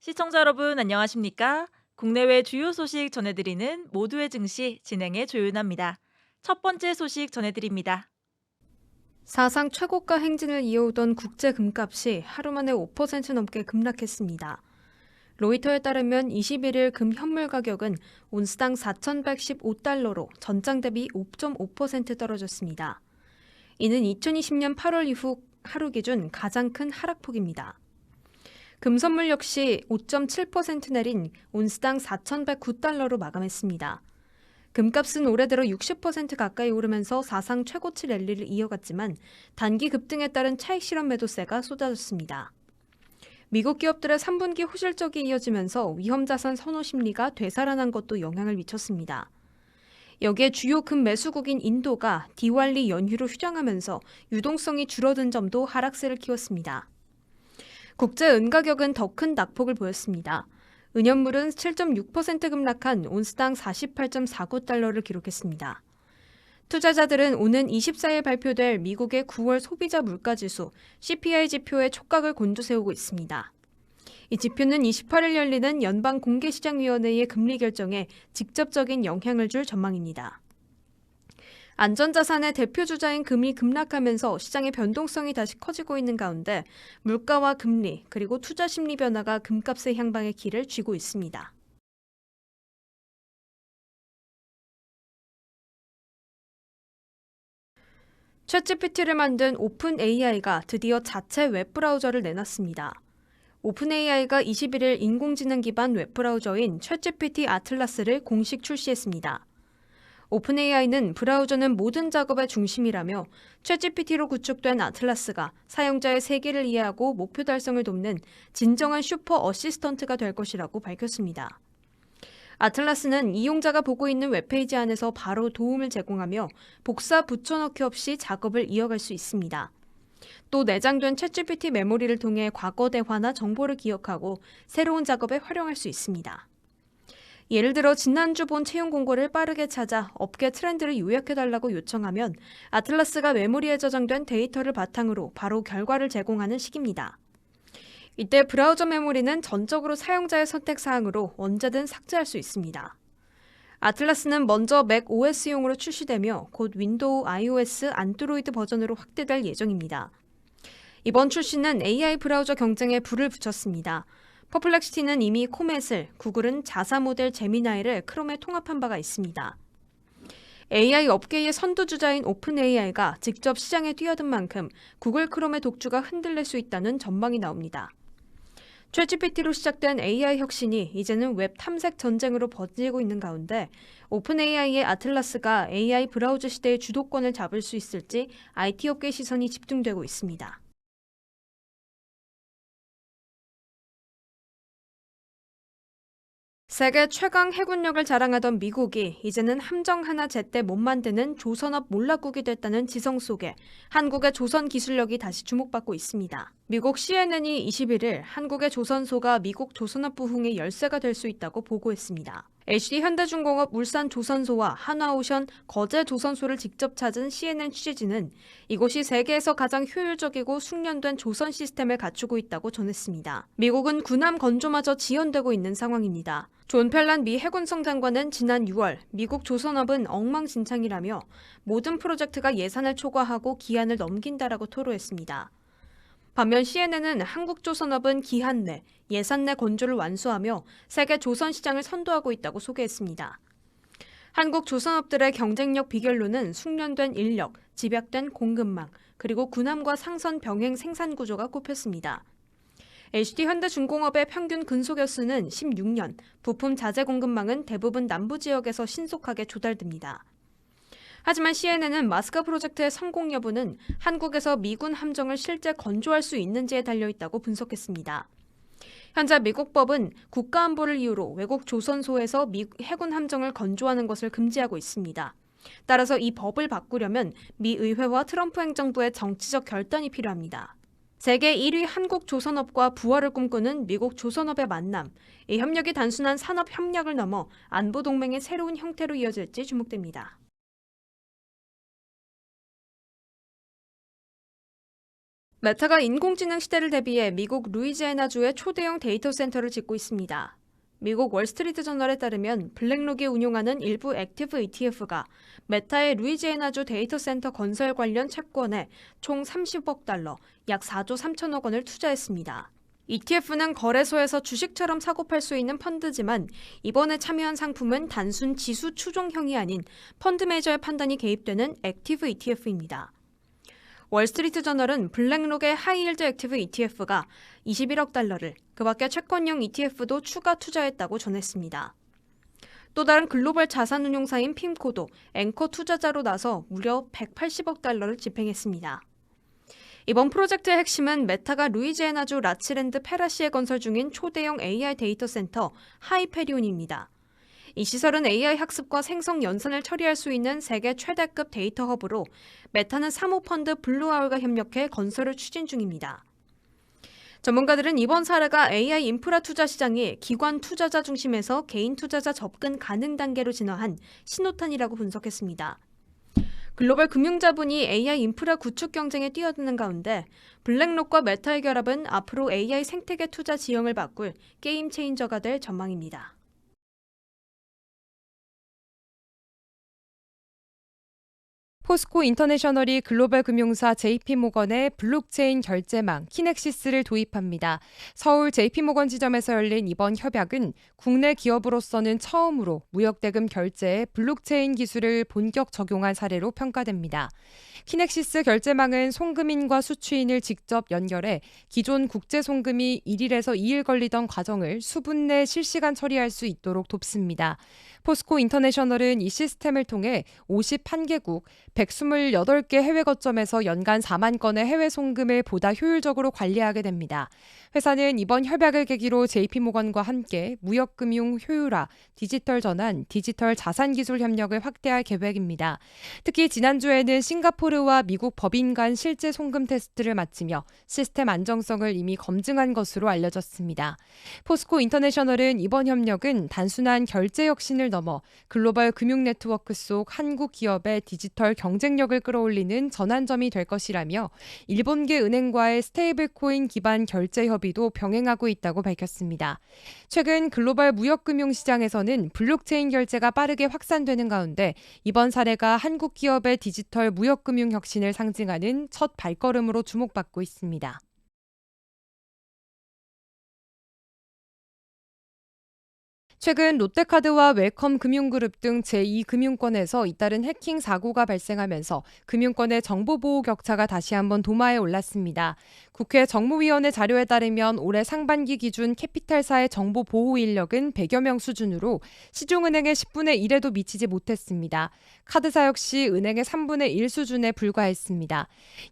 시청자 여러분 안녕하십니까? 국내외 주요 소식 전해드리는 모두의 증시 진행의 조윤아입니다. 첫 번째 소식 전해드립니다. 사상 최고가 행진을 이어오던 국제 금값이 하루 만에 5% 넘게 급락했습니다. 로이터에 따르면 21일 금 현물 가격은 온스당 4,115달러로 전장 대비 5.5% 떨어졌습니다. 이는 2020년 8월 이후 하루 기준 가장 큰 하락폭입니다. 금 선물 역시 5.7% 내린 온스당 4,109달러로 마감했습니다. 금값은 올해 들어 60% 가까이 오르면서 사상 최고치 랠리를 이어갔지만 단기 급등에 따른 차익 실현 매도세가 쏟아졌습니다. 미국 기업들의 3분기 호실적이 이어지면서 위험 자산 선호 심리가 되살아난 것도 영향을 미쳤습니다. 여기에 주요 금 매수국인 인도가 디왈리 연휴로 휴장하면서 유동성이 줄어든 점도 하락세를 키웠습니다. 국제 은 가격은 더 큰 낙폭을 보였습니다. 은연물은 7.6% 급락한 온스당 48.49달러를 기록했습니다. 투자자들은 오는 24일 발표될 미국의 9월 소비자 물가지수 CPI 지표에 촉각을 곤두세우고 있습니다. 이 지표는 28일 열리는 연방공개시장위원회의 금리 결정에 직접적인 영향을 줄 전망입니다. 안전자산의 대표 주자인 금이 급락하면서 시장의 변동성이 다시 커지고 있는 가운데 물가와 금리 그리고 투자 심리 변화가 금값의 향방의 길을 쥐고 있습니다. 챗GPT를 만든 오픈 AI가 드디어 자체 웹브라우저를 내놨습니다. 오픈 AI가 21일 인공지능 기반 웹브라우저인 챗GPT 아틀라스를 공식 출시했습니다. 오픈AI는 브라우저는 모든 작업의 중심이라며 챗GPT로 구축된 아틀라스가 사용자의 세계를 이해하고 목표 달성을 돕는 진정한 슈퍼 어시스턴트가 될 것이라고 밝혔습니다. 아틀라스는 이용자가 보고 있는 웹페이지 안에서 바로 도움을 제공하며 복사 붙여넣기 없이 작업을 이어갈 수 있습니다. 또 내장된 챗GPT 메모리를 통해 과거 대화나 정보를 기억하고 새로운 작업에 활용할 수 있습니다. 예를 들어 지난주 본 채용 공고를 빠르게 찾아 업계 트렌드를 요약해달라고 요청하면 아틀라스가 메모리에 저장된 데이터를 바탕으로 바로 결과를 제공하는 식입니다. 이때 브라우저 메모리는 전적으로 사용자의 선택 사항으로 언제든 삭제할 수 있습니다. 아틀라스는 먼저 맥 OS용으로 출시되며 곧 윈도우, iOS, 안드로이드 버전으로 확대될 예정입니다. 이번 출시는 AI 브라우저 경쟁에 불을 붙였습니다. 퍼플렉시티는 이미 코멧을, 구글은 자사 모델 제미나이를 크롬에 통합한 바가 있습니다. AI 업계의 선두주자인 오픈AI가 직접 시장에 뛰어든 만큼 구글 크롬의 독주가 흔들릴 수 있다는 전망이 나옵니다. 챗GPT로 시작된 AI 혁신이 이제는 웹 탐색 전쟁으로 번지고 있는 가운데 오픈AI의 아틀라스가 AI 브라우저 시대의 주도권을 잡을 수 있을지 IT 업계 시선이 집중되고 있습니다. 세계 최강 해군력을 자랑하던 미국이 이제는 함정 하나 제때 못 만드는 조선업 몰락국이 됐다는 지성 속에 한국의 조선 기술력이 다시 주목받고 있습니다. 미국 CNN이 21일 한국의 조선소가 미국 조선업 부흥의 열쇠가 될 수 있다고 보고했습니다. HD 현대중공업 울산 조선소와 한화오션 거제 조선소를 직접 찾은 CNN 취재진은 이곳이 세계에서 가장 효율적이고 숙련된 조선 시스템을 갖추고 있다고 전했습니다. 미국은 군함 건조마저 지연되고 있는 상황입니다. 존 펠란 미 해군성 장관은 지난 6월 미국 조선업은 엉망진창이라며 모든 프로젝트가 예산을 초과하고 기한을 넘긴다라고 토로했습니다. 반면 CNN은 한국조선업은 기한 내, 예산 내 건조를 완수하며 세계 조선 시장을 선도하고 있다고 소개했습니다. 한국 조선업들의 경쟁력 비결로는 숙련된 인력, 집약된 공급망, 그리고 군함과 상선 병행 생산 구조가 꼽혔습니다. HD 현대중공업의 평균 근속여수는 16년, 부품 자재 공급망은 대부분 남부 지역에서 신속하게 조달됩니다. 하지만 CNN은 마스카 프로젝트의 성공 여부는 한국에서 미군 함정을 실제 건조할 수 있는지에 달려있다고 분석했습니다. 현재 미국 법은 국가안보를 이유로 외국 조선소에서 해군 함정을 건조하는 것을 금지하고 있습니다. 따라서 이 법을 바꾸려면 미 의회와 트럼프 행정부의 정치적 결단이 필요합니다. 세계 1위 한국 조선업과 부활을 꿈꾸는 미국 조선업의 만남, 이 협력이 단순한 산업 협력을 넘어 안보 동맹의 새로운 형태로 이어질지 주목됩니다. 메타가 인공지능 시대를 대비해 미국 루이지애나주에 초대형 데이터 센터를 짓고 있습니다. 미국 월스트리트 저널에 따르면 블랙록이 운용하는 일부 액티브 ETF가 메타의 루이지애나주 데이터 센터 건설 관련 채권에 총 30억 달러, 약 4조 3천억 원을 투자했습니다. ETF는 거래소에서 주식처럼 사고팔 수 있는 펀드지만 이번에 참여한 상품은 단순 지수 추종형이 아닌 펀드 매니저의 판단이 개입되는 액티브 ETF입니다. 월스트리트 저널은 블랙록의 하이힐드 액티브 ETF가 21억 달러를, 그 밖에 채권형 ETF도 추가 투자했다고 전했습니다. 또 다른 글로벌 자산운용사인 핌코도 앵커 투자자로 나서 무려 180억 달러를 집행했습니다. 이번 프로젝트의 핵심은 메타가 루이지애나주 라치랜드 페라시에 건설 중인 초대형 AI 데이터 센터 하이페리온입니다. 이 시설은 AI 학습과 생성 연산을 처리할 수 있는 세계 최대급 데이터 허브로 메타는 사모펀드 블루아울과 협력해 건설을 추진 중입니다. 전문가들은 이번 사례가 AI 인프라 투자 시장이 기관 투자자 중심에서 개인 투자자 접근 가능 단계로 진화한 신호탄이라고 분석했습니다. 글로벌 금융자본이 AI 인프라 구축 경쟁에 뛰어드는 가운데 블랙록과 메타의 결합은 앞으로 AI 생태계 투자 지형을 바꿀 게임 체인저가 될 전망입니다. 포스코 인터내셔널이 글로벌 금융사 JP모건의 블록체인 결제망 키넥시스를 도입합니다. 서울 JP모건 지점에서 열린 이번 협약은 국내 기업으로서는 처음으로 무역대금 결제에 블록체인 기술을 본격 적용한 사례로 평가됩니다. 키넥시스 결제망은 송금인과 수취인을 직접 연결해 기존 국제 송금이 1일에서 2일 걸리던 과정을 수분 내 실시간 처리할 수 있도록 돕습니다. 포스코 인터내셔널은 이 시스템을 통해 51개국 128개 해외 거점에서 연간 4만 건의 해외 송금을 보다 효율적으로 관리하게 됩니다. 회사는 이번 협약을 계기로 JP모건과 함께 무역금융 효율화, 디지털 전환, 디지털 자산 기술 협력을 확대할 계획입니다. 특히 지난주에는 싱가포르와 미국 법인 간 실제 송금 테스트를 마치며 시스템 안정성을 이미 검증한 것으로 알려졌습니다. 포스코 인터내셔널은 이번 협력은 단순한 결제 혁신을 넘어 글로벌 금융 네트워크 속 한국 기업의 디지털 경쟁력을 끌어올리는 전환점이 될 것이라며 일본계 은행과의 스테이블 코인 기반 결제 협의도 병행하고 있다고 밝혔습니다. 최근 글로벌 무역금융 시장에서는 블록체인 결제가 빠르게 확산되는 가운데 이번 사례가 한국 기업의 디지털 무역금융 혁신을 상징하는 첫 발걸음으로 주목받고 있습니다. 최근 롯데카드와 웰컴금융그룹 등 제2금융권에서 잇따른 해킹 사고가 발생하면서 금융권의 정보보호 격차가 다시 한번 도마에 올랐습니다. 국회 정무위원회 자료에 따르면 올해 상반기 기준 캐피탈사의 정보보호 인력은 100여 명 수준으로 시중은행의 10분의 1에도 미치지 못했습니다. 카드사 역시 은행의 3분의 1 수준에 불과했습니다.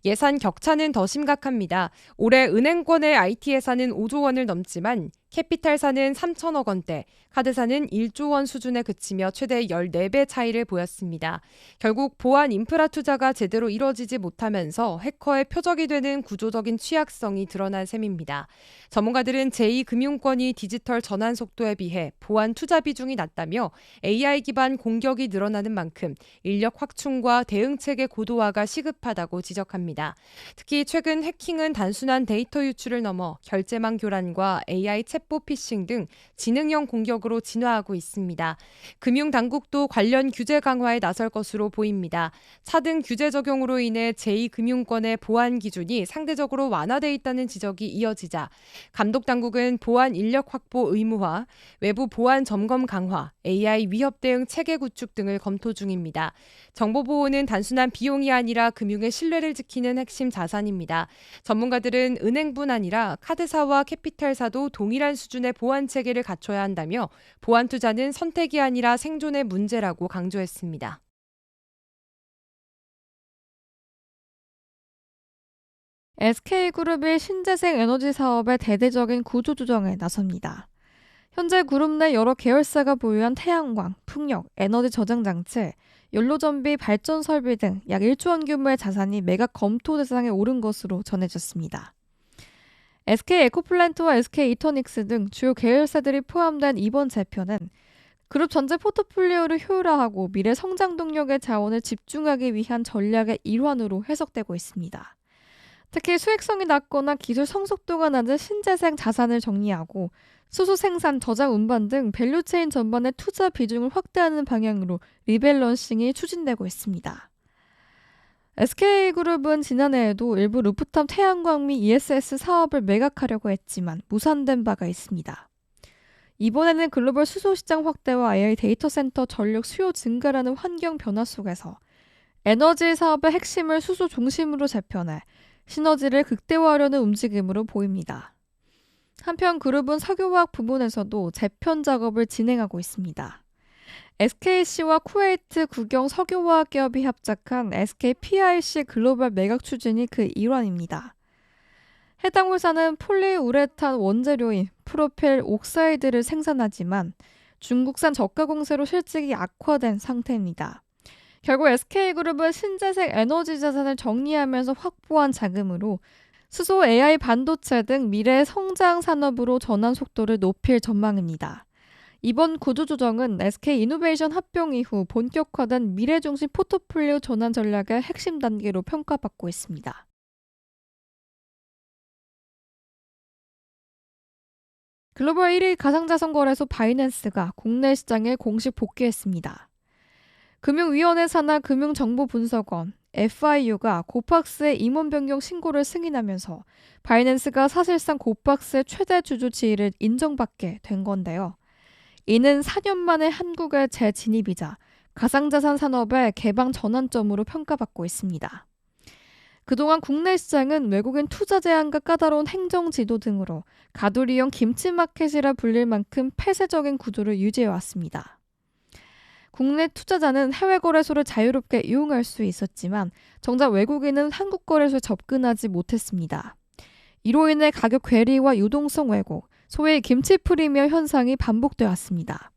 예산 격차는 더 심각합니다. 올해 은행권의 IT 예산은 5조 원을 넘지만 캐피탈사는 3천억 원대, 카드사는 1조 원 수준에 그치며 최대 14배 차이를 보였습니다. 결국 보안 인프라 투자가 제대로 이뤄지지 못하면서 해커의 표적이 되는 구조적인 취약성이 드러난 셈입니다. 전문가들은 제2금융권이 디지털 전환 속도에 비해 보안 투자 비중이 낮다며 AI 기반 공격이 늘어나는 만큼 인력 확충과 대응체계 고도화가 시급하다고 지적합니다. 특히 최근 해킹은 단순한 데이터 유출을 넘어 결제망 교란과 AI 챗봇 피싱 등 지능형 공격으로 진화하고 있습니다. 금융당국도 관련 규제 강화에 나설 것으로 보입니다. 차등 규제 적용으로 인해 제2금융권의 보안 기준이 상대적으로 완화돼 있다는 지적이 이어지자 감독당국은 보안 인력 확보 의무화, 외부 보안 점검 강화, AI 위협 대응 체계 구축 등을 검토 중입니다. 정보보호는 단순한 비용이 아니라 금융의 신뢰를 지키는 핵심 자산입니다. 전문가들은 은행뿐 아니라 카드사와 캐피탈사도 동일한 수준의 보안 체계를 갖춰야 한다며 보안 투자는 선택이 아니라 생존의 문제라고 강조했습니다. SK그룹이 신재생 에너지 사업의 대대적인 구조조정에 나섭니다. 현재 그룹 내 여러 계열사가 보유한 태양광, 풍력, 에너지 저장 장치, 연료전비, 발전 설비 등 약 1조 원 규모의 자산이 매각 검토 대상에 오른 것으로 전해졌습니다. SK 에코플랜트와 SK 이터닉스 등 주요 계열사들이 포함된 이번 제표는 그룹 전체 포트폴리오를 효율화하고 미래 성장 동력의 자원을 집중하기 위한 전략의 일환으로 해석되고 있습니다. 특히 수익성이 낮거나 기술 성숙도가 낮은 신재생 자산을 정리하고 수소 생산, 저장, 운반 등 밸류체인 전반의 투자 비중을 확대하는 방향으로 리밸런싱이 추진되고 있습니다. SK그룹은 지난해에도 일부 루프탑 태양광 및 ESS 사업을 매각하려고 했지만 무산된 바가 있습니다. 이번에는 글로벌 수소 시장 확대와 AI 데이터 센터 전력 수요 증가라는 환경 변화 속에서 에너지 사업의 핵심을 수소 중심으로 재편해 시너지를 극대화하려는 움직임으로 보입니다. 한편 그룹은 석유화학 부문에서도 재편 작업을 진행하고 있습니다. SKC와 쿠웨이트 국영 석유화학 기업이 합작한 SKPIC 글로벌 매각 추진이 그 일환입니다. 해당 회사는 폴리우레탄 원재료인 프로필 옥사이드를 생산하지만 중국산 저가 공세로 실적이 악화된 상태입니다. 결국 SK그룹은 신재생 에너지 자산을 정리하면서 확보한 자금으로 수소, AI, 반도체 등 미래 성장 산업으로 전환 속도를 높일 전망입니다. 이번 구조조정은 SK이노베이션 합병 이후 본격화된 미래 중심 포트폴리오 전환 전략의 핵심 단계로 평가받고 있습니다. 글로벌 1위 가상자산 거래소 바이낸스가 국내 시장에 공식 복귀했습니다. 금융위원회 산하 금융정보분석원 FIU가 고팍스의 임원 변경 신고를 승인하면서 바이낸스가 사실상 고팍스의 최대 주주 지위를 인정받게 된 건데요. 이는 4년 만에 한국의 재진입이자 가상자산 산업의 개방 전환점으로 평가받고 있습니다. 그동안 국내 시장은 외국인 투자 제한과 까다로운 행정 지도 등으로 가두리형 김치마켓이라 불릴 만큼 폐쇄적인 구조를 유지해왔습니다. 국내 투자자는 해외 거래소를 자유롭게 이용할 수 있었지만 정작 외국인은 한국 거래소에 접근하지 못했습니다. 이로 인해 가격 괴리와 유동성 왜곡, 소위 김치 프리미엄 현상이 반복되어 왔습니다.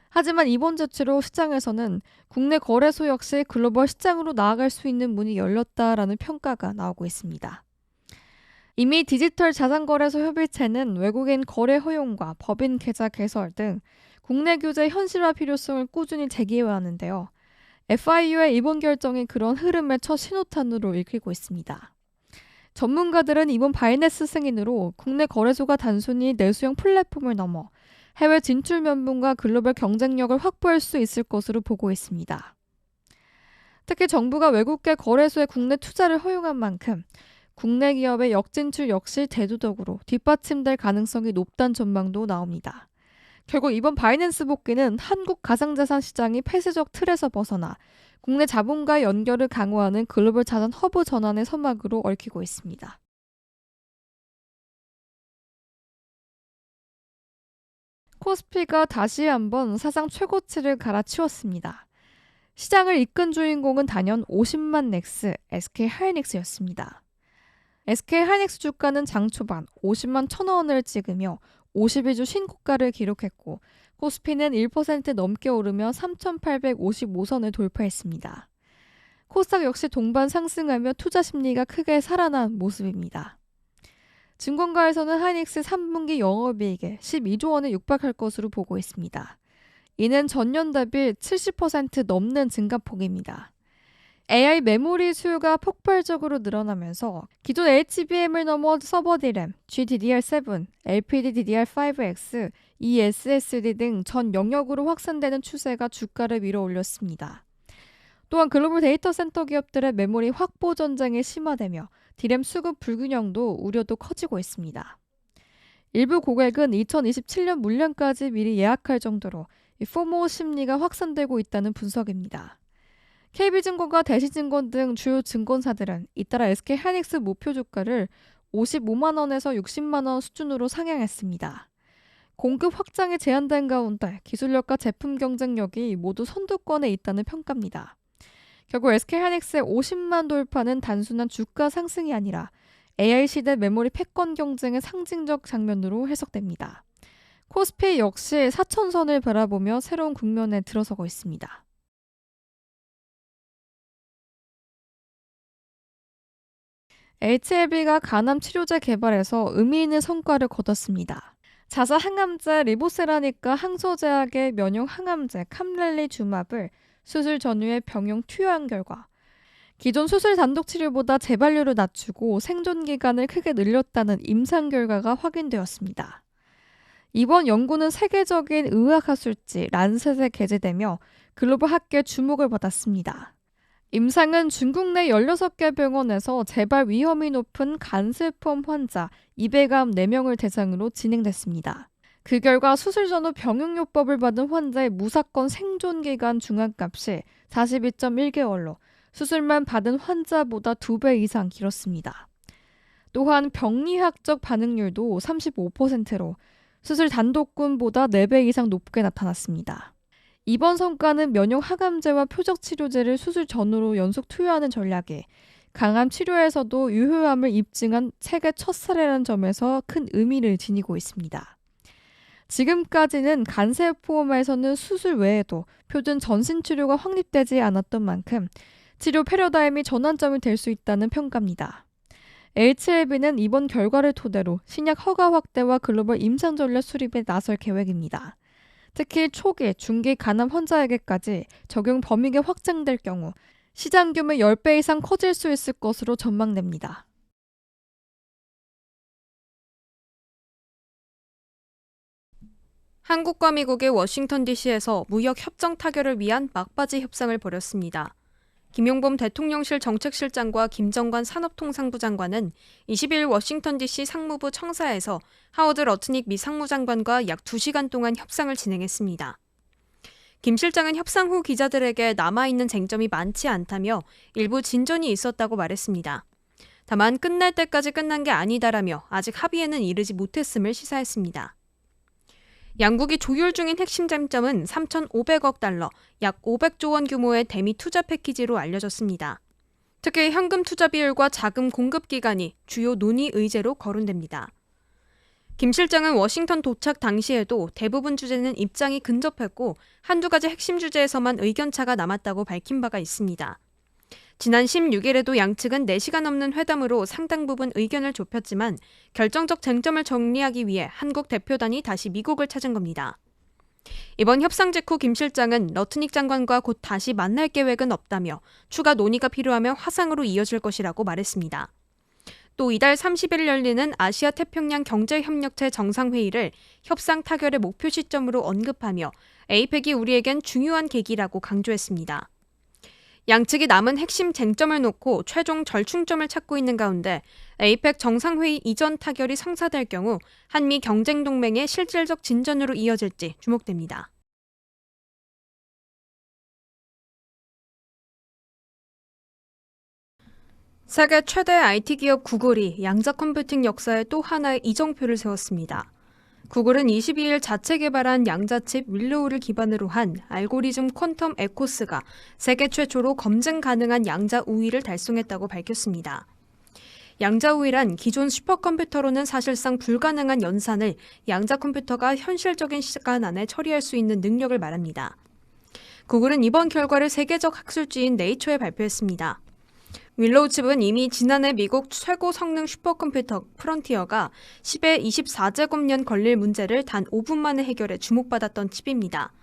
하지만 이번 조치로 시장에서는 국내 거래소 역시 글로벌 시장으로 나아갈 수 있는 문이 열렸다라는 평가가 나오고 있습니다. 이미 디지털 자산거래소 협의체는 외국인 거래 허용과 법인 계좌 개설 등 국내 규제 현실화 필요성을 꾸준히 제기해왔는데요. FIU의 이번 결정이 그런 흐름의 첫 신호탄으로 읽히고 있습니다. 전문가들은 이번 바이낸스 승인으로 국내 거래소가 단순히 내수형 플랫폼을 넘어 해외 진출 면분과 글로벌 경쟁력을 확보할 수 있을 것으로 보고 있습니다. 특히 정부가 외국계 거래소의 국내 투자를 허용한 만큼 국내 기업의 역진출 역시 대두적으로 뒷받침될 가능성이 높다는 전망도 나옵니다. 결국 이번 바이낸스 복귀는 한국 가상자산 시장이 폐쇄적 틀에서 벗어나 국내 자본과의 연결을 강화하는 글로벌 자산 허브 전환의 서막으로 얽히고 있습니다. 코스피가 다시 한번 사상 최고치를 갈아치웠습니다. 시장을 이끈 주인공은 단연 50만 넥스 SK하이닉스였습니다. SK하이닉스 주가는 장 초반 50만 1,000원 원을 찍으며 52주 신고가를 기록했고 코스피는 1% 넘게 오르며 3,855선을 돌파했습니다. 코스닥 역시 동반 상승하며 투자 심리가 크게 살아난 모습입니다. 증권가에서는 하이닉스 3분기 영업이익에 12조 원에 육박할 것으로 보고 있습니다. 이는 전년 대비 70% 넘는 증가폭입니다. AI 메모리 수요가 폭발적으로 늘어나면서 기존 HBM을 넘어 서버 D램, GDDR7, LPDDR5X, eSSD 등 전 영역으로 확산되는 추세가 주가를 밀어 올렸습니다. 또한 글로벌 데이터 센터 기업들의 메모리 확보 전쟁이 심화되며 D램 수급 불균형도 우려도 커지고 있습니다. 일부 고객은 2027년 물량까지 미리 예약할 정도로 포모 심리가 확산되고 있다는 분석입니다. KB증권과 대시증권 등 주요 증권사들은 잇따라 SK하이닉스 목표 주가를 55만 원에서 60만 원 수준으로 상향했습니다. 공급 확장이 제한된 가운데 기술력과 제품 경쟁력이 모두 선두권에 있다는 평가입니다. 결국 SK하이닉스의 50만 돌파는 단순한 주가 상승이 아니라 AI 시대 메모리 패권 경쟁의 상징적 장면으로 해석됩니다. 코스피 역시 4천선을 바라보며 새로운 국면에 들어서고 있습니다. HLB가 간암 치료제 개발에서 의미 있는 성과를 거뒀습니다. 자사 항암제 리보세라닉과 항소제약의 면역 항암제 캄렐리주맙을 수술 전후에 병용 투여한 결과 기존 수술 단독 치료보다 재발률을 낮추고 생존 기간을 크게 늘렸다는 임상 결과가 확인되었습니다. 이번 연구는 세계적인 의학학술지 란셋에 게재되며 글로벌 학계의 주목을 받았습니다. 임상은 중국 내 16개 병원에서 재발 위험이 높은 간슬포암 환자 200암 4명을 대상으로 진행됐습니다. 그 결과 수술 전후 병용요법을 받은 환자의 무사건 생존기간 중앙값이 42.1개월로 수술만 받은 환자보다 2배 이상 길었습니다. 또한 병리학적 반응률도 35%로 수술 단독군보다 4배 이상 높게 나타났습니다. 이번 성과는 면역 항암제와 표적 치료제를 수술 전후로 연속 투여하는 전략에 강암 치료에서도 유효함을 입증한 세계 첫 사례라는 점에서 큰 의미를 지니고 있습니다. 지금까지는 간세포암에서는 수술 외에도 표준 전신 치료가 확립되지 않았던 만큼 치료 패러다임이 전환점이 될 수 있다는 평가입니다. HLB는 이번 결과를 토대로 신약 허가 확대와 글로벌 임상 전략 수립에 나설 계획입니다. 특히 초기, 중기 간암 환자에게까지 적용 범위가 확장될 경우 시장 규모 10배 이상 커질 수 있을 것으로 전망됩니다. 한국과 미국의 워싱턴 DC에서 무역 협정 타결을 위한 막바지 협상을 벌였습니다. 김용범 대통령실 정책실장과 김정관 산업통상부 장관은 22일 워싱턴 DC 상무부 청사에서 하워드 러트닉 미 상무장관과 약 2시간 동안 협상을 진행했습니다. 김 실장은 협상 후 기자들에게 남아있는 쟁점이 많지 않다며 일부 진전이 있었다고 말했습니다. 다만 끝날 때까지 끝난 게 아니다라며 아직 합의에는 이르지 못했음을 시사했습니다. 양국이 조율 중인 핵심 쟁점은 3,500억 달러, 약 500조 원 규모의 대미 투자 패키지로 알려졌습니다. 특히 현금 투자 비율과 자금 공급 기간이 주요 논의 의제로 거론됩니다. 김 실장은 워싱턴 도착 당시에도 대부분 주제는 입장이 근접했고 한두 가지 핵심 주제에서만 의견차가 남았다고 밝힌 바가 있습니다. 지난 16일에도 양측은 4시간 넘는 회담으로 상당 부분 의견을 좁혔지만 결정적 쟁점을 정리하기 위해 한국 대표단이 다시 미국을 찾은 겁니다. 이번 협상 직후 김 실장은 러트닉 장관과 곧 다시 만날 계획은 없다며 추가 논의가 필요하면 화상으로 이어질 것이라고 말했습니다. 또 이달 30일 열리는 아시아 태평양 경제협력체 정상회의를 협상 타결의 목표 시점으로 언급하며 에이펙이 우리에겐 중요한 계기라고 강조했습니다. 양측이 남은 핵심 쟁점을 놓고 최종 절충점을 찾고 있는 가운데 에이펙 정상회의 이전 타결이 성사될 경우 한미 경쟁동맹의 실질적 진전으로 이어질지 주목됩니다. 세계 최대 IT 기업 구글이 양자 컴퓨팅 역사에 또 하나의 이정표를 세웠습니다. 구글은 22일 자체 개발한 양자칩 윌로우를 기반으로 한 알고리즘 퀀텀 에코스가 세계 최초로 검증 가능한 양자 우위를 달성했다고 밝혔습니다. 양자 우위란 기존 슈퍼컴퓨터로는 사실상 불가능한 연산을 양자 컴퓨터가 현실적인 시간 안에 처리할 수 있는 능력을 말합니다. 구글은 이번 결과를 세계적 학술지인 네이처에 발표했습니다. 윌로우 칩은 이미 지난해 미국 최고 성능 슈퍼컴퓨터 프론티어가 10에 24제곱년 걸릴 문제를 단 5분 만에 해결해 주목받았던 칩입니다.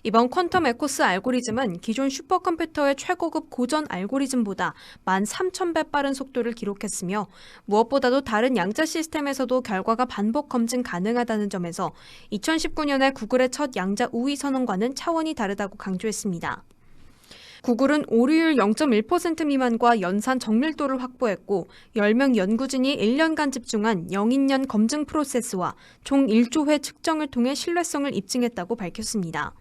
이번 퀀텀 에코스 알고리즘은 기존 슈퍼컴퓨터의 최고급 고전 알고리즘보다 13,000배 빠른 속도를 기록했으며 무엇보다도 다른 양자 시스템에서도 결과가 반복 검증 가능하다는 점에서 2019년에 구글의 첫 양자 우위 선언과는 차원이 다르다고 강조했습니다. 구글은 오류율 0.1% 미만과 연산 정밀도를 확보했고 10명 연구진이 1년간 집중한 영인년 검증 프로세스와 총 1조 회 측정을 통해 신뢰성을 입증했다고 밝혔습니다.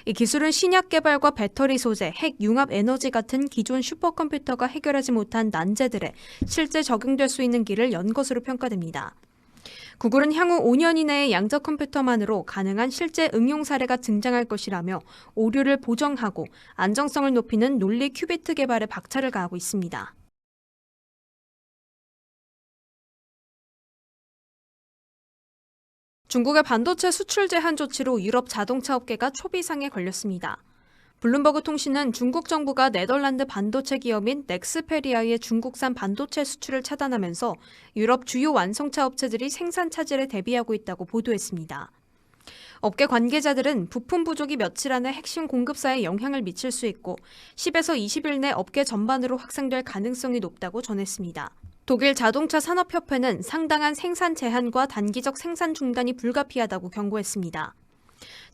이 기술은 신약 개발과 배터리 소재, 핵 융합 에너지 같은 기존 슈퍼컴퓨터가 해결하지 못한 난제들에 실제 적용될 수 있는 길을 연 것으로 평가됩니다. 구글은 향후 5년 이내에 양자 컴퓨터만으로 가능한 실제 응용 사례가 등장할 것이라며 오류를 보정하고 안정성을 높이는 논리 큐비트 개발에 박차를 가하고 있습니다. 중국의 반도체 수출 제한 조치로 유럽 자동차 업계가 초비상에 걸렸습니다. 블룸버그 통신은 중국 정부가 네덜란드 반도체 기업인 넥스페리아의 중국산 반도체 수출을 차단하면서 유럽 주요 완성차 업체들이 생산 차질에 대비하고 있다고 보도했습니다. 업계 관계자들은 부품 부족이 며칠 안에 핵심 공급사에 영향을 미칠 수 있고 10에서 20일 내 업계 전반으로 확산될 가능성이 높다고 전했습니다. 독일 자동차 산업협회는 상당한 생산 제한과 단기적 생산 중단이 불가피하다고 경고했습니다.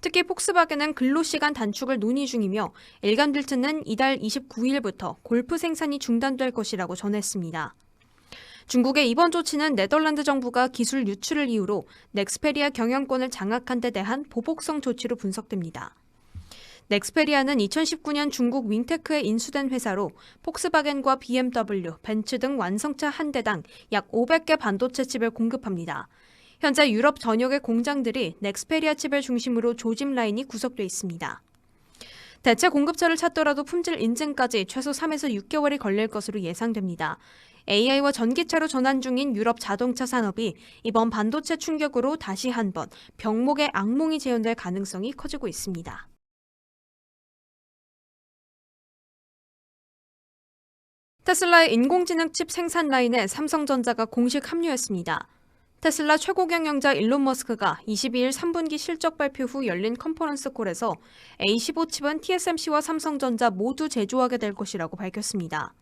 특히 폭스바겐은 근로시간 단축을 논의 중이며 일간빌트는 이달 29일부터 골프 생산이 중단될 것이라고 전했습니다. 중국의 이번 조치는 네덜란드 정부가 기술 유출을 이유로 넥스페리아 경영권을 장악한 데 대한 보복성 조치로 분석됩니다. 넥스페리아는 2019년 중국 윙테크에 인수된 회사로 폭스바겐과 BMW, 벤츠 등 완성차 한 대당 약 500개 반도체 칩을 공급합니다. 현재 유럽 전역의 공장들이 넥스페리아 칩을 중심으로 조집 라인이 구성돼 있습니다. 대체 공급처를 찾더라도 품질 인증까지 최소 3에서 6개월이 걸릴 것으로 예상됩니다. AI와 전기차로 전환 중인 유럽 자동차 산업이 이번 반도체 충격으로 다시 한번 병목의 악몽이 재현될 가능성이 커지고 있습니다. 테슬라의 인공지능 칩 생산 라인에 삼성전자가 공식 합류했습니다. 테슬라 최고 경영자 일론 머스크가 22일 3분기 실적 발표 후 열린 컨퍼런스 콜에서 A15 칩은 TSMC와 삼성전자 모두 제조하게 될 것이라고 밝혔습니다.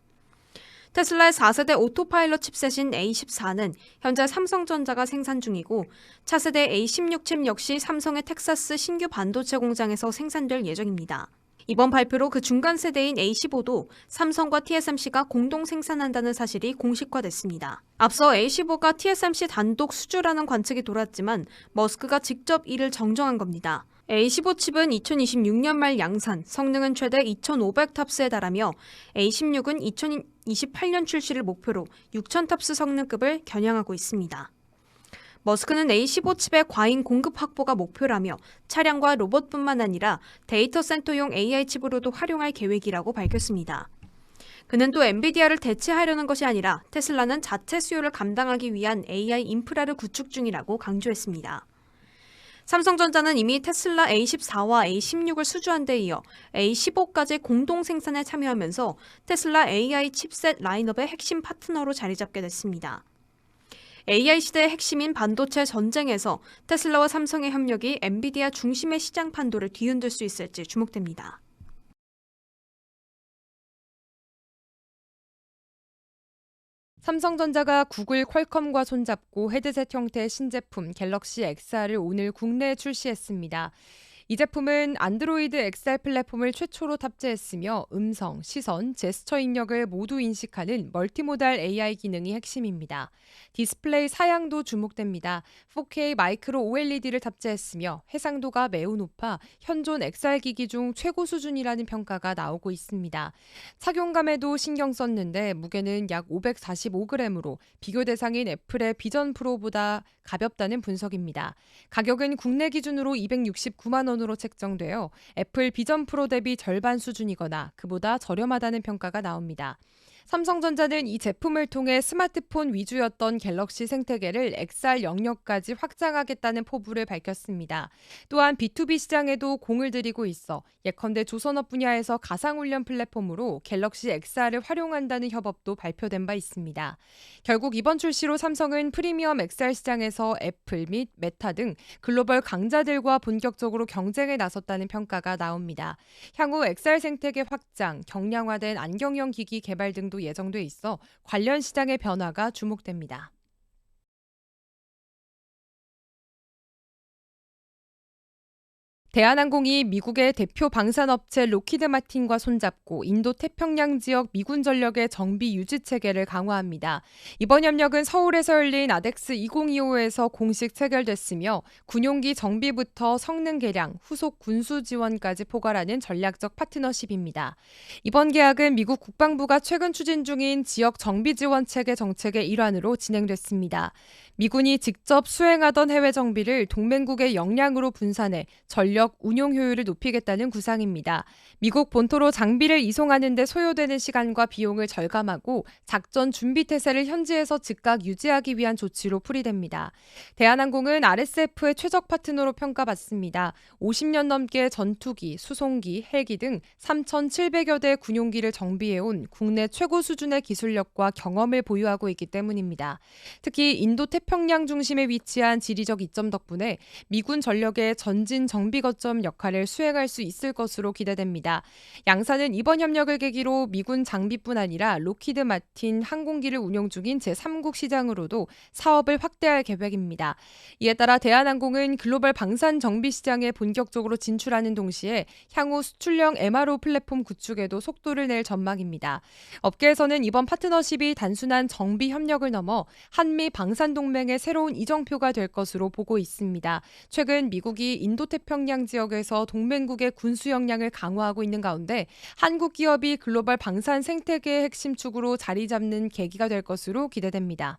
테슬라의 4세대 오토파일럿 칩셋인 A14는 현재 삼성전자가 생산 중이고 차세대 A16 칩 역시 삼성의 텍사스 신규 반도체 공장에서 생산될 예정입니다. 이번 발표로 그 중간 세대인 A15도 삼성과 TSMC가 공동 생산한다는 사실이 공식화됐습니다. 앞서 A15가 TSMC 단독 수주라는 관측이 돌았지만 머스크가 직접 이를 정정한 겁니다. A15 칩은 2026년 말 양산, 성능은 최대 2500탑스에 달하며 A16은 2028년 출시를 목표로 6000탑스 성능급을 겨냥하고 있습니다. 머스크는 A15 칩의 과잉 공급 확보가 목표라며 차량과 로봇뿐만 아니라 데이터 센터용 AI 칩으로도 활용할 계획이라고 밝혔습니다. 그는 또 엔비디아를 대체하려는 것이 아니라 테슬라는 자체 수요를 감당하기 위한 AI 인프라를 구축 중이라고 강조했습니다. 삼성전자는 이미 테슬라 A14와 A16을 수주한 데 이어 A15까지 공동 생산에 참여하면서 테슬라 AI 칩셋 라인업의 핵심 파트너로 자리 잡게 됐습니다. AI 시대의 핵심인 반도체 전쟁에서 테슬라와 삼성의 협력이 엔비디아 중심의 시장 판도를 뒤흔들 수 있을지 주목됩니다. 삼성전자가 구글 퀄컴과 손잡고 헤드셋 형태의 신제품 갤럭시 XR을 오늘 국내에 출시했습니다. 이 제품은 안드로이드 XR 플랫폼을 최초로 탑재했으며 음성, 시선, 제스처 입력을 모두 인식하는 멀티모달 AI 기능이 핵심입니다. 디스플레이 사양도 주목됩니다. 4K 마이크로 OLED를 탑재했으며 해상도가 매우 높아 현존 XR 기기 중 최고 수준이라는 평가가 나오고 있습니다. 착용감에도 신경 썼는데 무게는 약 545g으로 비교 대상인 애플의 비전 프로보다 가볍다는 분석입니다. 가격은 국내 기준으로 269만 원으로 책정되어 애플 비전 프로 대비 절반 수준이거나 그보다 저렴하다는 평가가 나옵니다. 삼성전자는 이 제품을 통해 스마트폰 위주였던 갤럭시 생태계를 XR 영역까지 확장하겠다는 포부를 밝혔습니다. 또한 B2B 시장에도 공을 들이고 있어 예컨대 조선업 분야에서 가상훈련 플랫폼으로 갤럭시 XR을 활용한다는 협업도 발표된 바 있습니다. 결국 이번 출시로 삼성은 프리미엄 XR 시장에서 애플 및 메타 등 글로벌 강자들과 본격적으로 경쟁에 나섰다는 평가가 나옵니다. 향후 XR 생태계 확장, 경량화된 안경형 기기 개발 등도 예정돼 있어 관련 시장의 변화가 주목됩니다. 대한항공이 미국의 대표 방산업체 로키드 마틴과 손잡고 인도 태평양 지역 미군 전력의 정비 유지 체계를 강화합니다. 이번 협력은 서울에서 열린 아덱스 2025에서 공식 체결됐으며 군용기 정비부터 성능 개량, 후속 군수 지원까지 포괄하는 전략적 파트너십입니다. 이번 계약은 미국 국방부가 최근 추진 중인 지역 정비 지원 체계 정책의 일환으로 진행됐습니다. 미군이 직접 수행하던 해외 정비를 동맹국의 역량으로 분산해 전력 전력 운용 효율을 높이겠다는 구상입니다. 미국 본토로 장비를 이송하는 데 소요되는 시간과 비용을 절감하고 작전 준비 태세를 현지에서 즉각 유지하기 위한 조치로 풀이됩니다. 대한항공은 RSF의 최적 파트너로 평가받습니다. 50년 넘게 전투기, 수송기, 헬기 등 3,700여 대 군용기를 정비해온 국내 최고 수준의 기술력과 경험을 보유하고 있기 때문입니다. 특히 인도태평양 중심에 위치한 지리적 이점 덕분에 미군 전력의 전진 정비 거점 역할을 수행할 수 있을 것으로 기대됩니다. 양사는 이번 협력을 계기로 미군 장비뿐 아니라 로키드 마틴 항공기를 운용 중인 제3국 시장으로도 사업을 확대할 계획입니다. 이에 따라 대한항공은 글로벌 방산 정비 시장에 본격적으로 진출하는 동시에 향후 수출형 MRO 플랫폼 구축에도 속도를 낼 전망입니다. 업계에서는 이번 파트너십이 단순한 정비 협력을 넘어 한미 방산 동맹의 새로운 이정표가 될 것으로 보고 있습니다. 최근 미국이 인도태평양 지역에서 동맹국의 군수 역량을 강화하고 있는 가운데 한국 기업이 글로벌 방산 생태계의 핵심 축으로 자리 잡는 계기가 될 것으로 기대됩니다.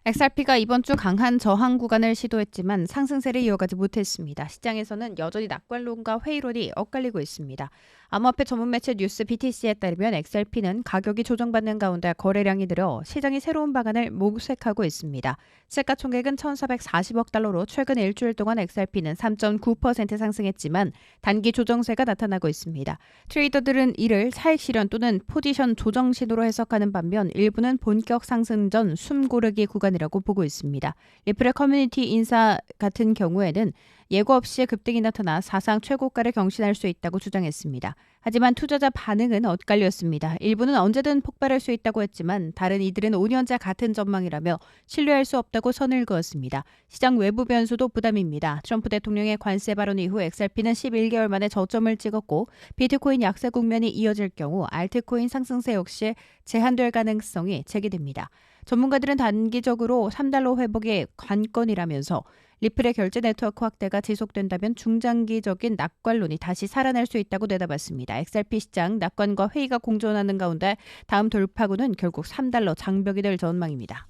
XRP가 이번 주 강한 저항 구간을 시도했지만 상승세를 이어가지 못했습니다. 시장에서는 여전히 낙관론과 회의론이 엇갈리고 있습니다. 암호화폐 전문 매체 뉴스 BTC에 따르면 XRP는 가격이 조정받는 가운데 거래량이 늘어 시장이 새로운 방안을 모색하고 있습니다. 시가총액은 1,440억 달러로 최근 일주일 동안 XRP는 3.9% 상승했지만 단기 조정세가 나타나고 있습니다. 트레이더들은 이를 차익 실현 또는 포지션 조정 신호로 해석하는 반면 일부는 본격 상승 전 숨고르기 구간이라고 보고 있습니다. 리플의 커뮤니티 인사 같은 경우에는 예고 없이 급등이 나타나 사상 최고가를 경신할 수 있다고 주장했습니다. 하지만 투자자 반응은 엇갈렸습니다. 일부는 언제든 폭발할 수 있다고 했지만 다른 이들은 5년째 같은 전망이라며 신뢰할 수 없다고 선을 그었습니다. 시장 외부 변수도 부담입니다. 트럼프 대통령의 관세 발언 이후 XRP는 11개월 만에 저점을 찍었고 비트코인 약세 국면이 이어질 경우 알트코인 상승세 역시 제한될 가능성이 제기됩니다. 전문가들은 단기적으로 3달러 회복이 관건이라면서 리플의 결제 네트워크 확대가 지속된다면 중장기적인 낙관론이 다시 살아날 수 있다고 내다봤습니다. XRP 시장 낙관과 회의가 공존하는 가운데 다음 돌파구는 결국 3달러 장벽이 될 전망입니다.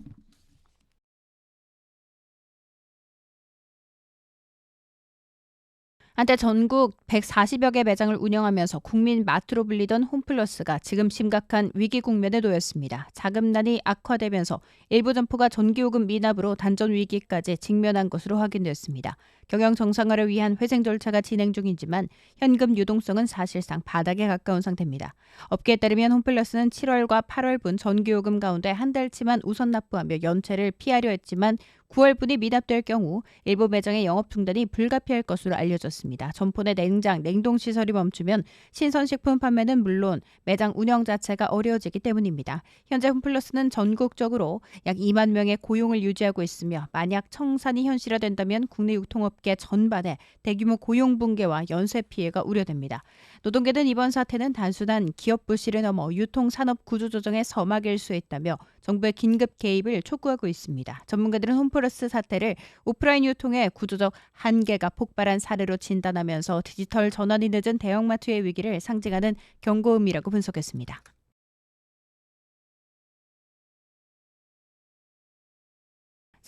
한때 전국 140여 개 매장을 운영하면서 국민 마트로 불리던 홈플러스가 지금 심각한 위기 국면에 놓였습니다. 자금난이 악화되면서 일부 점포가 전기요금 미납으로 단전 위기까지 직면한 것으로 확인됐습니다. 경영 정상화를 위한 회생 절차가 진행 중이지만 현금 유동성은 사실상 바닥에 가까운 상태입니다. 업계에 따르면 홈플러스는 7월과 8월분 전기요금 가운데 한 달치만 우선 납부하며 연체를 피하려 했지만 9월분이 미납될 경우 일부 매장의 영업 중단이 불가피할 것으로 알려졌습니다. 점포 내 냉장, 냉동시설이 멈추면 신선식품 판매는 물론 매장 운영 자체가 어려워지기 때문입니다. 현재 홈플러스는 전국적으로 약 2만 명의 고용을 유지하고 있으며 만약 청산이 현실화된다면 국내 유통업계 전반에 대규모 고용 붕괴와 연쇄 피해가 우려됩니다. 노동계는 이번 사태는 단순한 기업 부실을 넘어 유통산업 구조조정의 서막일 수 있다며 정부의 긴급 개입을 촉구하고 있습니다. 전문가들은 홈플러스 사태를 오프라인 유통의 구조적 한계가 폭발한 사례로 진단하면서 디지털 전환이 늦은 대형마트의 위기를 상징하는 경고음이라고 분석했습니다.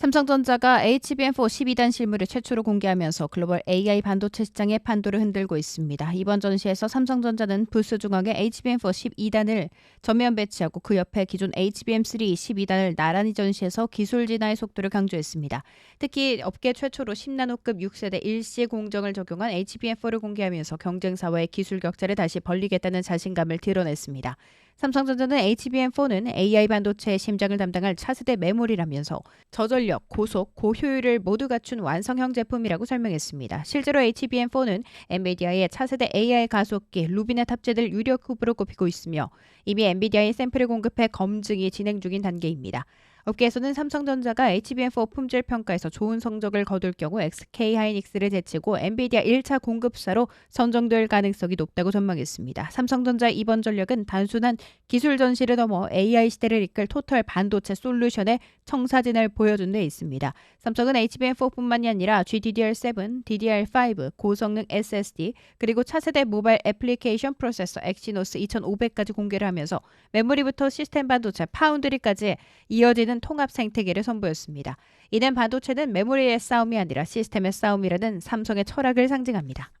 삼성전자가 HBM4 12단 실물을 최초로 공개하면서 글로벌 AI 반도체 시장의 판도를 흔들고 있습니다. 이번 전시에서 삼성전자는 부스 중앙에 HBM4 12단을 전면 배치하고 그 옆에 기존 HBM3 12단을 나란히 전시해서 기술 진화의 속도를 강조했습니다. 특히 업계 최초로 10나노급 6세대 일시 공정을 적용한 HBM4를 공개하면서 경쟁사와의 기술 격차를 다시 벌리겠다는 자신감을 드러냈습니다. 삼성전자는 HBM4는 AI 반도체의 심장을 담당할 차세대 메모리라면서 저전력, 고속, 고효율을 모두 갖춘 완성형 제품이라고 설명했습니다. 실제로 HBM4는 엔비디아의 차세대 AI 가속기 루빈에 탑재될 유력 후보로 꼽히고 있으며 이미 엔비디아의 샘플을 공급해 검증이 진행 중인 단계입니다. 업계에서는 삼성전자가 HBM4 품질 평가에서 좋은 성적을 거둘 경우 SK 하이닉스를 제치고 엔비디아 1차 공급사로 선정될 가능성이 높다고 전망했습니다. 삼성전자의 이번 전력은 단순한 기술 전시를 넘어 AI 시대를 이끌 토탈 반도체 솔루션의 청사진을 보여준 데 있습니다. 삼성은 HBM4뿐만이 아니라 GDDR7, DDR5, 고성능 SSD, 그리고 차세대 모바일 애플리케이션 프로세서 엑시노스 2500까지 공개를 하면서 메모리부터 시스템 반도체, 파운드리까지 이어지는 반도체는 통합 생태계를 선보였습니다. 이는 반도체는 메모리의 싸움이 아니라 시스템의 싸움이라는 삼성의 철학을 상징합니다.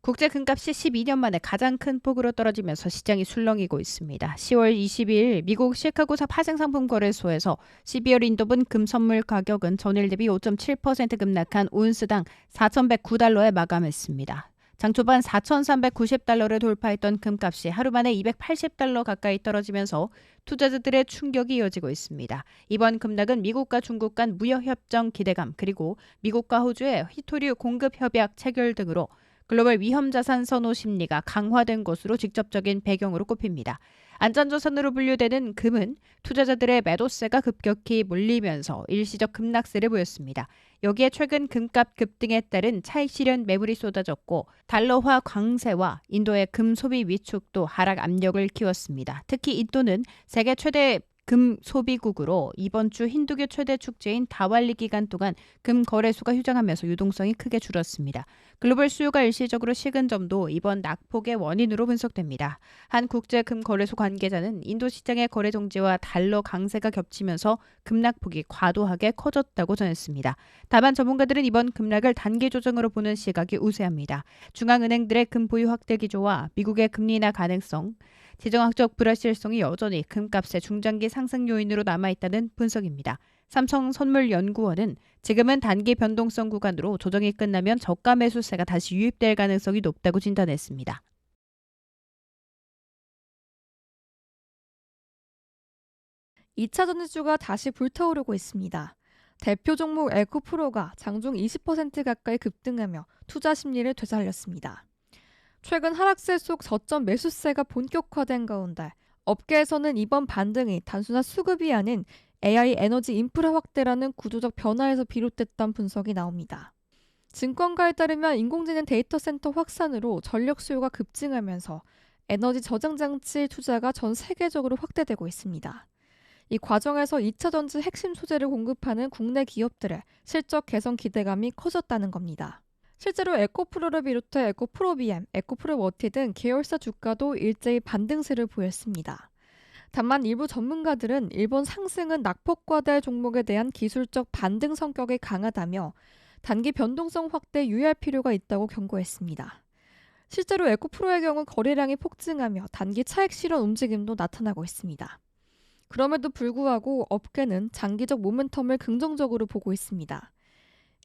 국제 금값이 12년 만에 가장 큰 폭으로 떨어지면서 시장이 술렁이고 있습니다. 10월 22일 미국 시카고 파생상품 거래소에서 12월 인도분 금 선물 가격은 전일 대비 5.7% 급락한 온스당 4,109달러에 마감했습니다. 장 초반 4,390달러를 돌파했던 금값이 하루 만에 280달러 가까이 떨어지면서 투자자들의 충격이 이어지고 있습니다. 이번 급락은 미국과 중국 간 무역협정 기대감 그리고 미국과 호주의 희토류 공급 협약 체결 등으로 글로벌 위험자산 선호 심리가 강화된 것으로 직접적인 배경으로 꼽힙니다. 안전자산으로 분류되는 금은 투자자들의 매도세가 급격히 몰리면서 일시적 급락세를 보였습니다. 여기에 최근 금값 급등에 따른 차익 실현 매물이 쏟아졌고 달러화 강세와 인도의 금 소비 위축도 하락 압력을 키웠습니다. 특히 인도는 세계 최대 금 소비국으로 이번 주 힌두교 최대 축제인 다왈리 기간 동안 금 거래소가 휴장하면서 유동성이 크게 줄었습니다. 글로벌 수요가 일시적으로 식은 점도 이번 낙폭의 원인으로 분석됩니다. 한 국제 금 거래소 관계자는 인도 시장의 거래 정지와 달러 강세가 겹치면서 급락폭이 과도하게 커졌다고 전했습니다. 다만 전문가들은 이번 급락을 단기 조정으로 보는 시각이 우세합니다. 중앙은행들의 금 보유 확대 기조와 미국의 금리 인하 가능성, 재정학적 불확실성이 여전히 금값의 중장기 상승 요인으로 남아있다는 분석입니다. 삼성선물연구원은 지금은 단기 변동성 구간으로 조정이 끝나면 저가 매수세가 다시 유입될 가능성이 높다고 진단했습니다. (2차) 전지주가 다시 불타오르고 있습니다. 대표 종목 에코프로가 장중 20% 가까이 급등하며 투자 심리를 되살렸습니다. 최근 하락세 속 저점 매수세가 본격화된 가운데 업계에서는 이번 반등이 단순한 수급이 아닌 AI 에너지 인프라 확대라는 구조적 변화에서 비롯됐다는 분석이 나옵니다. 증권가에 따르면 인공지능 데이터 센터 확산으로 전력 수요가 급증하면서 에너지 저장 장치 투자가 전 세계적으로 확대되고 있습니다. 이 과정에서 2차 전지 핵심 소재를 공급하는 국내 기업들의 실적 개선 기대감이 커졌다는 겁니다. 실제로 에코프로를 비롯해 에코프로비엠, 에코프로워티 등 계열사 주가도 일제히 반등세를 보였습니다. 다만 일부 전문가들은 이번 상승은 낙폭과대 종목에 대한 기술적 반등 성격이 강하다며 단기 변동성 확대에 유의할 필요가 있다고 경고했습니다. 실제로 에코프로의 경우 거래량이 폭증하며 단기 차익 실현 움직임도 나타나고 있습니다. 그럼에도 불구하고 업계는 장기적 모멘텀을 긍정적으로 보고 있습니다.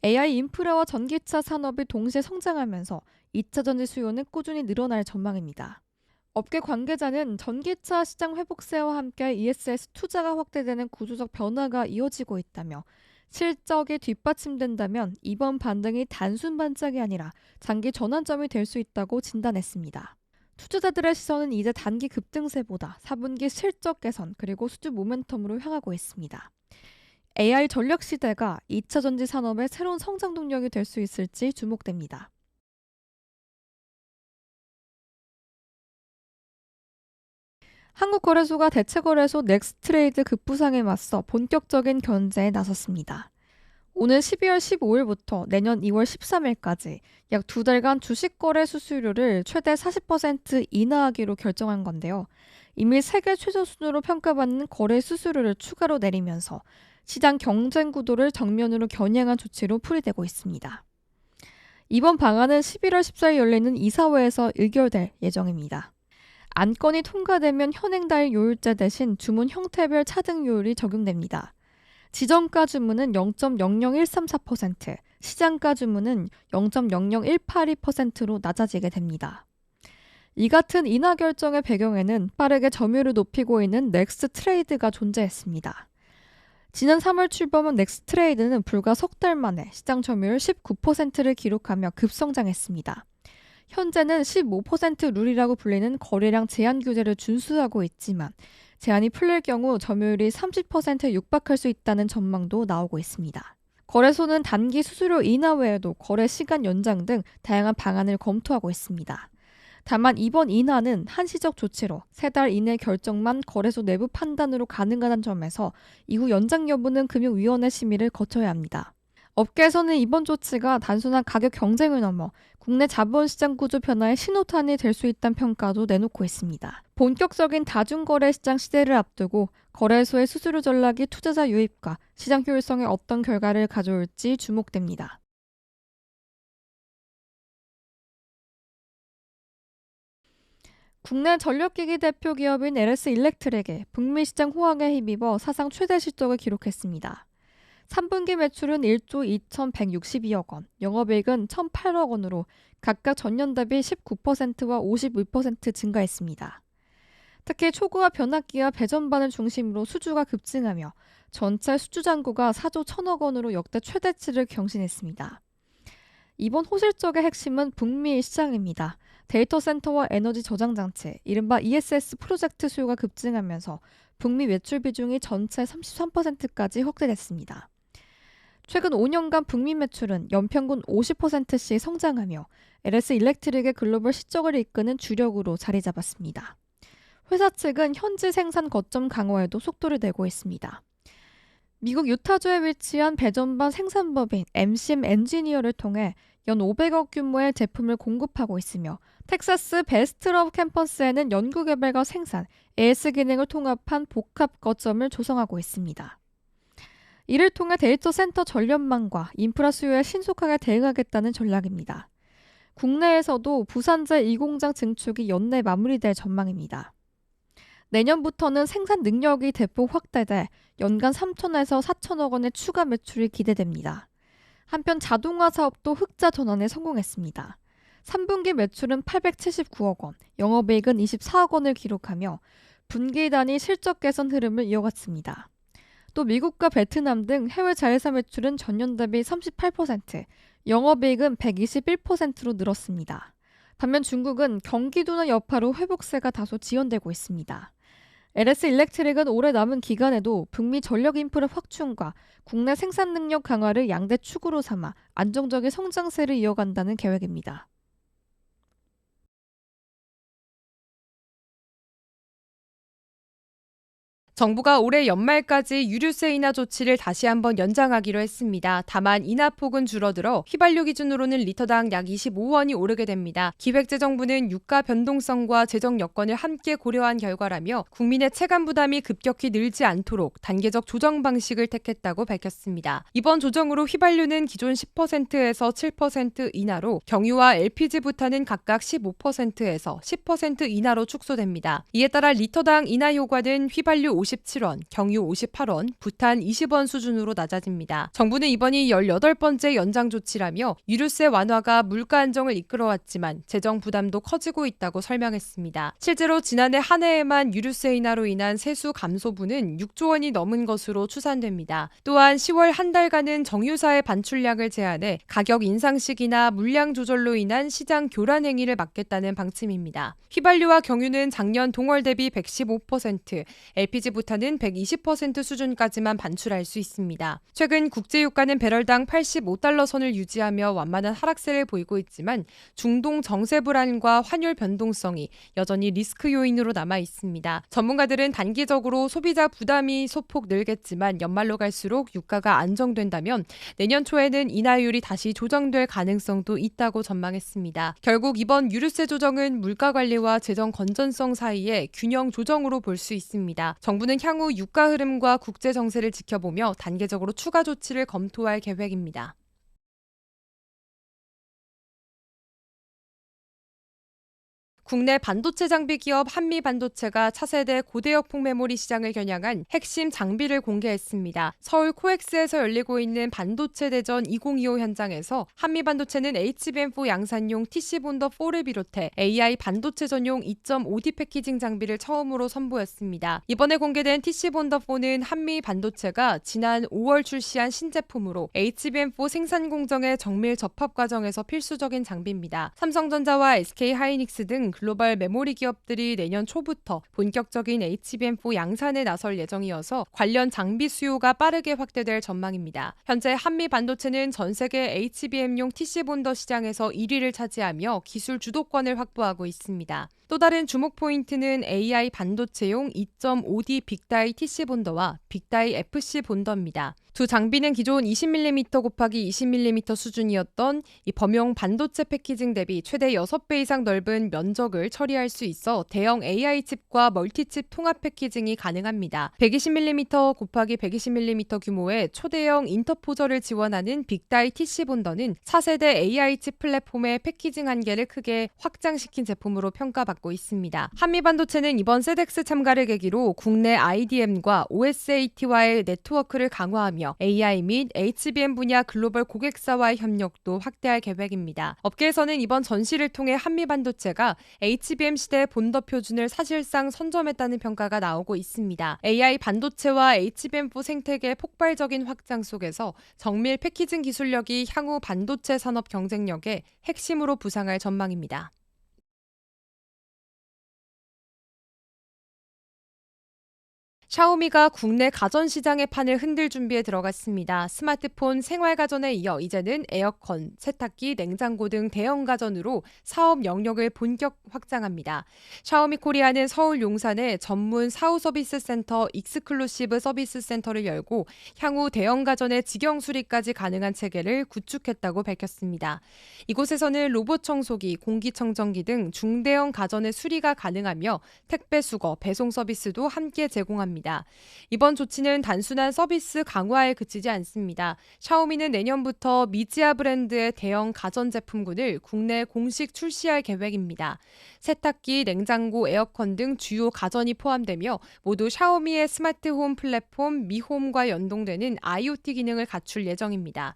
AI 인프라와 전기차 산업이 동시에 성장하면서 2차 전지 수요는 꾸준히 늘어날 전망입니다. 업계 관계자는 전기차 시장 회복세와 함께 ESS 투자가 확대되는 구조적 변화가 이어지고 있다며 실적이 뒷받침된다면 이번 반등이 단순 반짝이 아니라 장기 전환점이 될 수 있다고 진단했습니다. 투자자들의 시선은 이제 단기 급등세보다 4분기 실적 개선 그리고 수주 모멘텀으로 향하고 있습니다. AI 전력 시대가 2차 전지 산업의 새로운 성장 동력이 될 수 있을지 주목됩니다. 한국거래소가 대체거래소 넥스트레이드 급부상에 맞서 본격적인 견제에 나섰습니다. 오늘 12월 15일부터 내년 2월 13일까지 약 2달간 주식거래 수수료를 최대 40% 인하하기로 결정한 건데요. 이미 세계 최저 순으로 평가받는 거래 수수료를 추가로 내리면서 시장 경쟁 구도를 정면으로 겨냥한 조치로 풀이되고 있습니다. 이번 방안은 11월 14일 열리는 이사회에서 의결될 예정입니다. 안건이 통과되면 현행달 요율제 대신 주문 형태별 차등 요율이 적용됩니다. 지정가 주문은 0.00134%, 시장가 주문은 0.00182%로 낮아지게 됩니다. 이 같은 인하 결정의 배경에는 빠르게 점유율을 높이고 있는 넥스트레이드가 존재했습니다. 지난 3월 출범한 넥스트레이드는 불과 석 달 만에 시장 점유율 19%를 기록하며 급성장했습니다. 현재는 15% 룰이라고 불리는 거래량 제한 규제를 준수하고 있지만 제한이 풀릴 경우 점유율이 30%에 육박할 수 있다는 전망도 나오고 있습니다. 거래소는 단기 수수료 인하 외에도 거래 시간 연장 등 다양한 방안을 검토하고 있습니다. 다만 이번 인하는 한시적 조치로 3달 이내 결정만 거래소 내부 판단으로 가능하다는 점에서 이후 연장 여부는 금융위원회 심의를 거쳐야 합니다. 업계에서는 이번 조치가 단순한 가격 경쟁을 넘어 국내 자본시장 구조 변화의 신호탄이 될 수 있다는 평가도 내놓고 있습니다. 본격적인 다중거래 시장 시대를 앞두고 거래소의 수수료 전략이 투자자 유입과 시장 효율성에 어떤 결과를 가져올지 주목됩니다. 국내 전력기기 대표 기업인 LS 일렉트릭이 북미 시장 호황에 힘입어 사상 최대 실적을 기록했습니다. 3분기 매출은 1조 2,162억 원, 영업이익은 1,008억 원으로 각각 전년 대비 19%와 51% 증가했습니다. 특히 초고압 변압기와 배전반을 중심으로 수주가 급증하며 전체 수주 잔고가 4조 1,000억 원으로 역대 최대치를 경신했습니다. 이번 호실적의 핵심은 북미 시장입니다. 데이터 센터와 에너지 저장 장치, 이른바 ESS 프로젝트 수요가 급증하면서 북미 매출 비중이 전체 33%까지 확대됐습니다. 최근 5년간 북미 매출은 연평균 50%씩 성장하며 LS 일렉트릭의 글로벌 실적을 이끄는 주력으로 자리 잡았습니다. 회사 측은 현지 생산 거점 강화에도 속도를 내고 있습니다. 미국 유타주에 위치한 배전반 생산법인 MCM 엔지니어를 통해 연 500억 규모의 제품을 공급하고 있으며 텍사스 베스트럽 캠퍼스에는 연구개발과 생산, AS 기능을 통합한 복합 거점을 조성하고 있습니다. 이를 통해 데이터 센터 전력망과 인프라 수요에 신속하게 대응하겠다는 전략입니다. 국내에서도 부산제 2공장 증축이 연내 마무리될 전망입니다. 내년부터는 생산 능력이 대폭 확대돼 연간 3천에서 4천억 원의 추가 매출이 기대됩니다. 한편 자동화 사업도 흑자 전환에 성공했습니다. 3분기 매출은 879억 원, 영업이익은 24억 원을 기록하며 분기 단위 실적 개선 흐름을 이어갔습니다. 또 미국과 베트남 등 해외 자회사 매출은 전년 대비 38%, 영업이익은 121%로 늘었습니다. 반면 중국은 경기도나 여파로 회복세가 다소 지연되고 있습니다. LS 일렉트릭은 올해 남은 기간에도 북미 전력 인프라 확충과 국내 생산 능력 강화를 양대 축으로 삼아 안정적인 성장세를 이어간다는 계획입니다. 정부가 올해 연말까지 유류세 인하 조치를 다시 한번 연장하기로 했습니다. 다만 인하폭은 줄어들어 휘발유 기준으로는 리터당 약 25원이 오르게 됩니다. 기획재정부는 유가 변동성과 재정 여건을 함께 고려한 결과라며 국민의 체감 부담이 급격히 늘지 않도록 단계적 조정 방식을 택했다고 밝혔습니다. 이번 조정으로 휘발유는 기존 10%에서 7% 인하로 경유와 LPG 부탄은 각각 15%에서 10% 인하로 축소됩니다. 이에 따라 리터당 인하 효과는 휘발유 57원, 경유 58원, 부탄 20원 수준으로 낮아집니다. 정부는 이번이 18번째 연장 조치라며 유류세 완화가 물가 안정을 이끌어왔지만 재정 부담도 커지고 있다고 설명했습니다. 실제로 지난해 한 해에만 유류세 인하로 인한 세수 감소분은 6조 원이 넘은 것으로 추산됩니다. 또한 10월 한 달간은 정유사의 반출량을 제한해 가격 인상식이나 물량 조절로 인한 시장 교란 행위를 막겠다는 방침입니다. 휘발유와 경유는 작년 동월 대비 115%, LPG 부탄은 120% 수준까지만 반출할 수 있습니다. 최근 국제유가는 배럴당 85달러 선을 유지하며 완만한 하락세를 보이고 있지만 중동 정세 불안과 환율 변동성이 여전히 리스크 요인으로 남아 있습니다. 전문가들은 단기적으로 소비자 부담이 소폭 늘겠지만 연말로 갈수록 유가가 안정된다면 내년 초에는 인하율이 다시 조정될 가능성도 있다고 전망했습니다. 결국 이번 유류세 조정은 물가 관리와 재정 건전성 사이의 균형 조정으로 볼 수 있습니다. 정부는 향후 유가 흐름과 국제 정세를 지켜보며 단계적으로 추가 조치를 검토할 계획입니다. 국내 반도체 장비 기업 한미반도체가 차세대 고대역폭 메모리 시장을 겨냥한 핵심 장비를 공개했습니다. 서울 코엑스에서 열리고 있는 반도체 대전 2025 현장에서 한미반도체는 HBM4 양산용 TC본더4를 비롯해 AI 반도체 전용 2.5D 패키징 장비를 처음으로 선보였습니다. 이번에 공개된 TC본더4는 한미반도체가 지난 5월 출시한 신제품으로 HBM4 생산 공정의 정밀 접합 과정에서 필수적인 장비입니다. 삼성전자와 SK하이닉스 등 글로벌 메모리 기업들이 내년 초부터 본격적인 HBM4 양산에 나설 예정이어서 관련 장비 수요가 빠르게 확대될 전망입니다. 현재 한미 반도체는 전 세계 HBM용 TC 본더 시장에서 1위를 차지하며 기술 주도권을 확보하고 있습니다. 또 다른 주목 포인트는 AI 반도체용 2.5D 빅다이 TC 본더와 빅다이 FC 본더입니다. 두 장비는 기존 20mm 곱하기 20mm 수준이었던 이 범용 반도체 패키징 대비 최대 6배 이상 넓은 면적을 처리할 수 있어 대형 AI 칩과 멀티칩 통합 패키징이 가능합니다. 120mm 곱하기 120mm 규모의 초대형 인터포저를 지원하는 빅다이 TC 본더는 차세대 AI 칩 플랫폼의 패키징 한계를 크게 확장시킨 제품으로 평가받고 있습니다. 한미반도체는 이번 세덱스 참가를 계기로 국내 IDM과 OSAT와의 네트워크를 강화하며 AI 및 HBM 분야 글로벌 고객사와의 협력도 확대할 계획입니다. 업계에서는 이번 전시를 통해 한미반도체가 HBM 시대 본더 표준을 사실상 선점했다는 평가가 나오고 있습니다. AI 반도체와 HBM4 생태계의 폭발적인 확장 속에서 정밀 패키징 기술력이 향후 반도체 산업 경쟁력의 핵심으로 부상할 전망입니다. 샤오미가 국내 가전시장의 판을 흔들 준비에 들어갔습니다. 스마트폰, 생활가전에 이어 이제는 에어컨, 세탁기, 냉장고 등 대형 가전으로 사업 영역을 본격 확장합니다. 샤오미 코리아는 서울 용산에 전문 사후 서비스 센터 익스클루시브 서비스 센터를 열고 향후 대형 가전의 직영 수리까지 가능한 체계를 구축했다고 밝혔습니다. 이곳에서는 로봇 청소기, 공기청정기 등 중대형 가전의 수리가 가능하며 택배 수거, 배송 서비스도 함께 제공합니다. 이번 조치는 단순한 서비스 강화에 그치지 않습니다. 샤오미는 내년부터 미지아 브랜드의 대형 가전제품군을 국내에 공식 출시할 계획입니다. 세탁기, 냉장고, 에어컨 등 주요 가전이 포함되며 모두 샤오미의 스마트홈 플랫폼 미홈과 연동되는 IoT 기능을 갖출 예정입니다.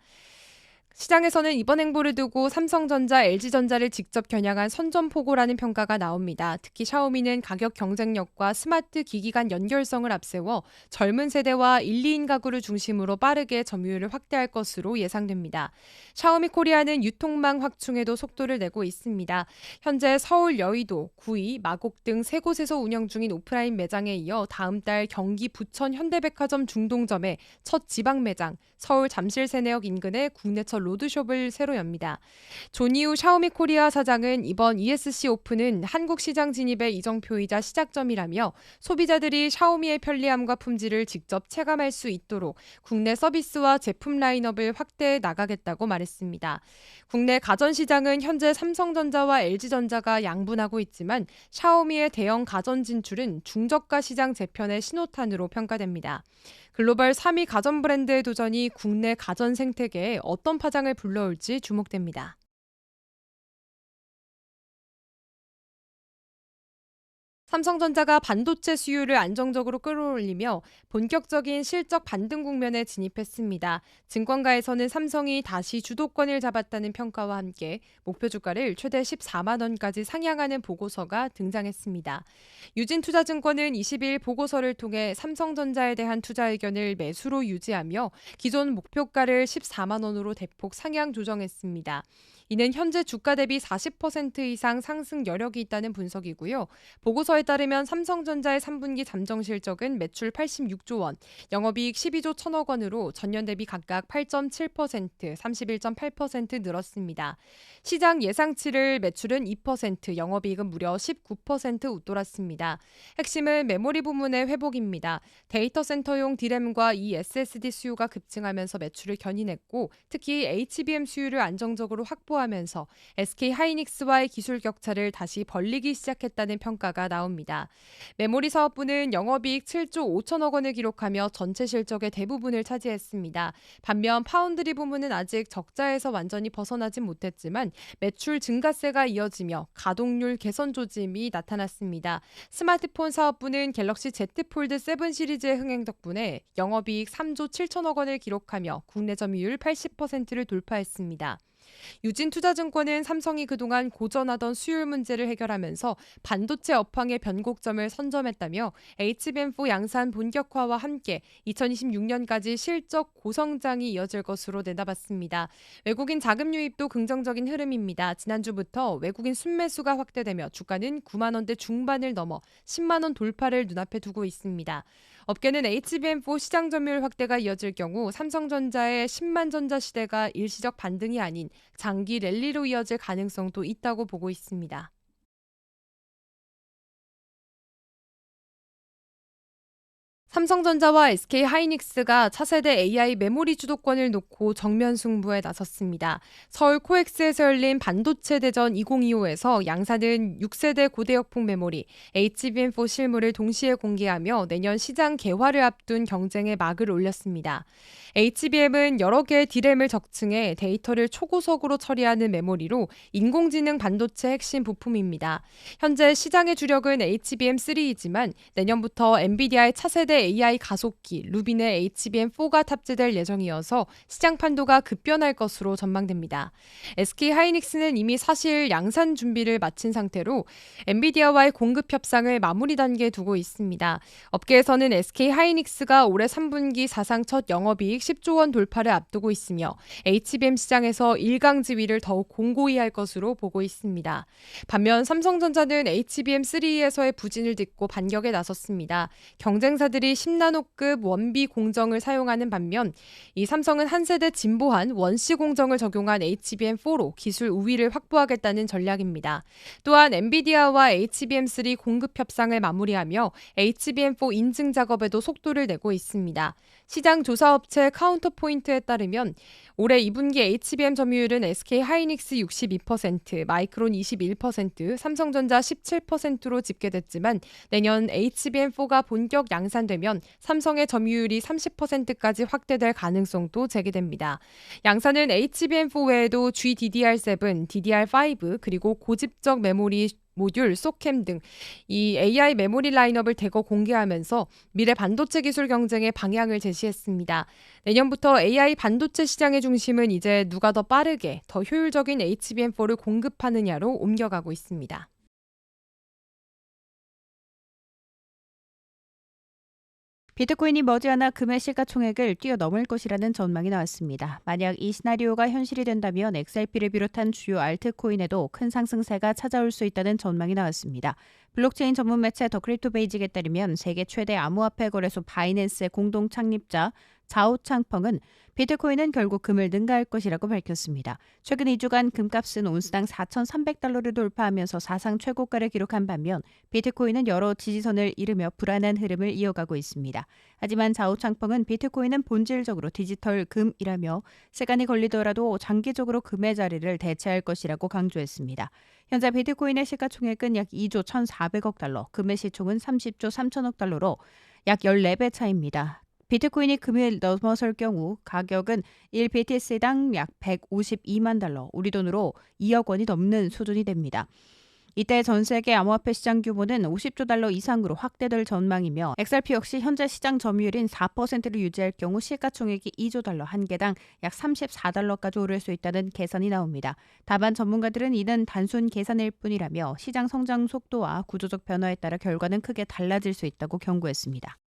시장에서는 이번 행보를 두고 삼성전자, LG전자를 직접 겨냥한 선전포고라는 평가가 나옵니다. 특히 샤오미는 가격 경쟁력과 스마트 기기 간 연결성을 앞세워 젊은 세대와 1, 2인 가구를 중심으로 빠르게 점유율을 확대할 것으로 예상됩니다. 샤오미 코리아는 유통망 확충에도 속도를 내고 있습니다. 현재 서울 여의도, 구리, 마곡 등 세 곳에서 운영 중인 오프라인 매장에 이어 다음 달 경기 부천 현대백화점 중동점에 첫 지방 매장, 서울 잠실 세내역 인근에 국내 첫 로드숍을 새로 엽니다. 존이우 샤오미 코리아 사장은 이번 ESC 오픈은 한국 시장 진입의 이정표이자 시작점이라며 소비자들이 샤오미의 편리함과 품질을 직접 체감할 수 있도록 국내 서비스와 제품 라인업을 확대해 나가겠다고 말했습니다. 국내 가전시장은 현재 삼성전자와 LG전자가 양분하고 있지만 샤오미의 대형 가전 진출은 중저가 시장 재편의 신호탄으로 평가됩니다. 글로벌 3위 가전 브랜드의 도전이 국내 가전 생태계에 어떤 파장을 불러올지 주목됩니다. 삼성전자가 반도체 수요를 안정적으로 끌어올리며 본격적인 실적 반등 국면에 진입했습니다. 증권가에서는 삼성이 다시 주도권을 잡았다는 평가와 함께 목표 주가를 최대 14만 원까지 상향하는 보고서가 등장했습니다. 유진투자증권은 20일 보고서를 통해 삼성전자에 대한 투자 의견을 매수로 유지하며 기존 목표가를 14만 원으로 대폭 상향 조정했습니다. 이는 현재 주가 대비 40% 이상 상승 여력이 있다는 분석이고요. 보고서에 따르면 삼성전자의 3분기 잠정 실적은 매출 86조 원, 영업이익 12조 1천억 원으로 전년 대비 각각 8.7%, 31.8% 늘었습니다. 시장 예상치를 매출은 2%, 영업이익은 무려 19% 웃돌았습니다. 핵심은 메모리 부문의 회복입니다. 데이터 센터용 D램과 이 SSD 수요가 급증하면서 매출을 견인했고 특히 HBM 수요를 안정적으로 확보하면서 SK 하이닉스와의 기술 격차를 다시 벌리기 시작했다는 평가가 나옵니다. 메모리 사업부는 영업이익 7조 5천억 원을 기록하며 전체 실적의 대부분을 차지했습니다. 반면 파운드리 부문은 아직 적자에서 완전히 벗어나진 못했지만 매출 증가세가 이어지며 가동률 개선 조짐이 나타났습니다. 스마트폰 사업부는 갤럭시 Z 폴드 7 시리즈의 흥행 덕분에 영업이익 3조 7천억 원을 기록하며 국내 점유율 80%를 돌파했습니다. 유진투자증권은 삼성이 그동안 고전하던 수율 문제를 해결하면서 반도체 업황의 변곡점을 선점했다며 HBM4 양산 본격화와 함께 2026년까지 실적 고성장이 이어질 것으로 내다봤습니다. 외국인 자금 유입도 긍정적인 흐름입니다. 지난주부터 외국인 순매수가 확대되며 주가는 9만 원대 중반을 넘어 10만 원 돌파를 눈앞에 두고 있습니다. 업계는 HBM4 시장 점유율 확대가 이어질 경우 삼성전자의 10만 전자 시대가 일시적 반등이 아닌 장기 랠리로 이어질 가능성도 있다고 보고 있습니다. 삼성전자와 SK하이닉스가 차세대 AI 메모리 주도권을 놓고 정면 승부에 나섰습니다. 서울 코엑스에서 열린 반도체 대전 2025에서 양사는 6세대 고대역폭 메모리 HBM4 실물을 동시에 공개하며 내년 시장 개화를 앞둔 경쟁에 막을 올렸습니다. HBM은 여러 개의 D램을 적층해 데이터를 초고속으로 처리하는 메모리로 인공지능 반도체 핵심 부품입니다. 현재 시장의 주력은 HBM3이지만 내년부터 엔비디아의 차세대 AI 가속기 루빈의 HBM4가 탑재될 예정이어서 시장 판도가 급변할 것으로 전망됩니다. SK하이닉스는 이미 사실 양산 준비를 마친 상태로 엔비디아와의 공급 협상을 마무리 단계에 두고 있습니다. 업계에서는 SK하이닉스가 올해 3분기 사상 첫 영업이익 10조 원 돌파를 앞두고 있으며 HBM 시장에서 1강 지위를 더욱 공고히 할 것으로 보고 있습니다. 반면 삼성전자는 HBM3에서의 부진을 딛고 반격에 나섰습니다. 경쟁사들이 10나노급 원비 공정을 사용하는 반면 이 삼성은 한 세대 진보한 원시 공정을 적용한 HBM4로 기술 우위를 확보하겠다는 전략입니다. 또한 엔비디아와 HBM3 공급 협상을 마무리하며 HBM4 인증 작업에도 속도를 내고 있습니다. 시장 조사업체 카운터포인트에 따르면 올해 2분기 HBM 점유율은 SK하이닉스 62%, 마이크론 21%, 삼성전자 17%로 집계됐지만 내년 HBM4가 본격 양산되면 삼성의 점유율이 30%까지 확대될 가능성도 제기됩니다. 양산은 HBM4 외에도 GDDR7, DDR5 그리고 고집적 메모리 모듈, 소캠 등 이 AI 메모리 라인업을 대거 공개하면서 미래 반도체 기술 경쟁의 방향을 제시했습니다. 내년부터 AI 반도체 시장의 중심은 이제 누가 더 빠르게, 더 효율적인 HBM4를 공급하느냐로 옮겨가고 있습니다. 비트코인이 머지않아 금의 시가총액을 뛰어넘을 것이라는 전망이 나왔습니다. 만약 이 시나리오가 현실이 된다면 XRP를 비롯한 주요 알트코인에도 큰 상승세가 찾아올 수 있다는 전망이 나왔습니다. 블록체인 전문 매체 더 크립토 베이직에 따르면 세계 최대 암호화폐 거래소 바이낸스의 공동 창립자 자오 창펑은 비트코인은 결국 금을 능가할 것이라고 밝혔습니다. 최근 2주간 금값은 온스당 4,300달러를 돌파하면서 사상 최고가를 기록한 반면 비트코인은 여러 지지선을 이루며 불안한 흐름을 이어가고 있습니다. 하지만 자오 창펑은 비트코인은 본질적으로 디지털 금이라며 시간이 걸리더라도 장기적으로 금의 자리를 대체할 것이라고 강조했습니다. 현재 비트코인의 시가총액은 약 2조 1,400억 달러, 금의 시총은 30조 3천억 달러로 약 14배 차입니다. 비트코인이 금을 넘어설 경우 가격은 1BTC당 약 152만 달러, 우리 돈으로 2억 원이 넘는 수준이 됩니다. 이때 전 세계 암호화폐 시장 규모는 50조 달러 이상으로 확대될 전망이며 XRP 역시 현재 시장 점유율인 4%를 유지할 경우 시가총액이 2조 달러, 한 개당 약 34달러까지 오를 수 있다는 계산이 나옵니다. 다만 전문가들은 이는 단순 계산일 뿐이라며 시장 성장 속도와 구조적 변화에 따라 결과는 크게 달라질 수 있다고 경고했습니다.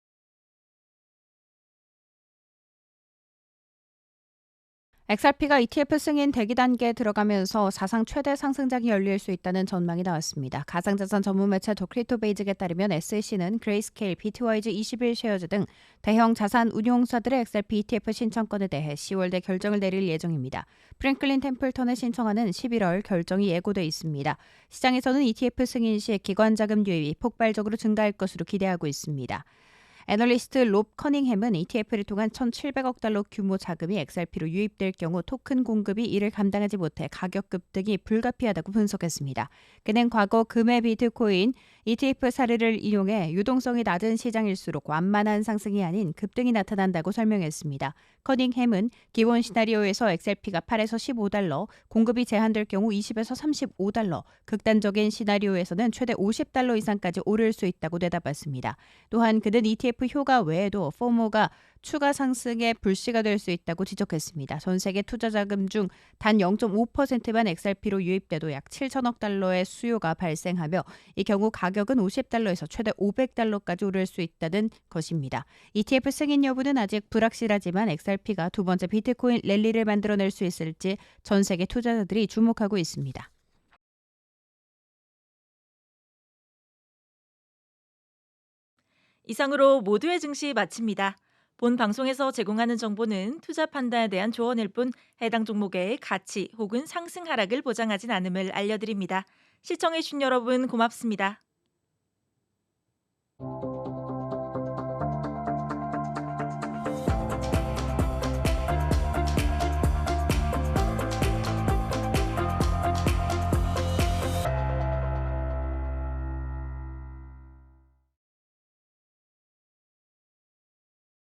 XRP가 ETF 승인 대기 단계에 들어가면서 사상 최대 상승장이 열릴 수 있다는 전망이 나왔습니다. 가상자산 전문 매체 더 크립토 베이직에 따르면 SEC는 그레이스케일, 비트와이즈 21쉐어즈 등 대형 자산 운용사들의 XRP ETF 신청권에 대해 10월에 결정을 내릴 예정입니다. 프랭클린 템플턴의 신청안은 11월 결정이 예고돼 있습니다. 시장에서는 ETF 승인 시 기관 자금 유입이 폭발적으로 증가할 것으로 기대하고 있습니다. 애널리스트 롭 커닝햄은 ETF를 통한 1,700억 달러 규모 자금이 XRP로 유입될 경우 토큰 공급이 이를 감당하지 못해 가격 급등이 불가피하다고 분석했습니다. 그는 과거 금의 비트코인 ETF 사례를 이용해 유동성이 낮은 시장일수록 완만한 상승이 아닌 급등이 나타난다고 설명했습니다. 커닝햄은 기본 시나리오에서 XRP가 8에서 15달러, 공급이 제한될 경우 20에서 35달러, 극단적인 시나리오에서는 최대 50달러 이상까지 오를 수 있다고 대답했습니다. 또한 그는 ETF ETF 효과 외에도 포모가 추가 상승의 불씨가 될 수 있다고 지적했습니다. 전 세계 투자 자금 중 단 0.5%만 XRP로 유입돼도 약 7천억 달러의 수요가 발생하며 이 경우 가격은 50달러에서 최대 500달러까지 오를 수 있다는 것입니다. ETF 승인 여부는 아직 불확실하지만 XRP가 두 번째 비트코인 랠리를 만들어낼 수 있을지 전 세계 투자자들이 주목하고 있습니다. 이상으로 모두의 증시 마칩니다. 본 방송에서 제공하는 정보는 투자 판단에 대한 조언일 뿐 해당 종목의 가치 혹은 상승 하락을 보장하진 않음을 알려드립니다. 시청해주신 여러분 고맙습니다.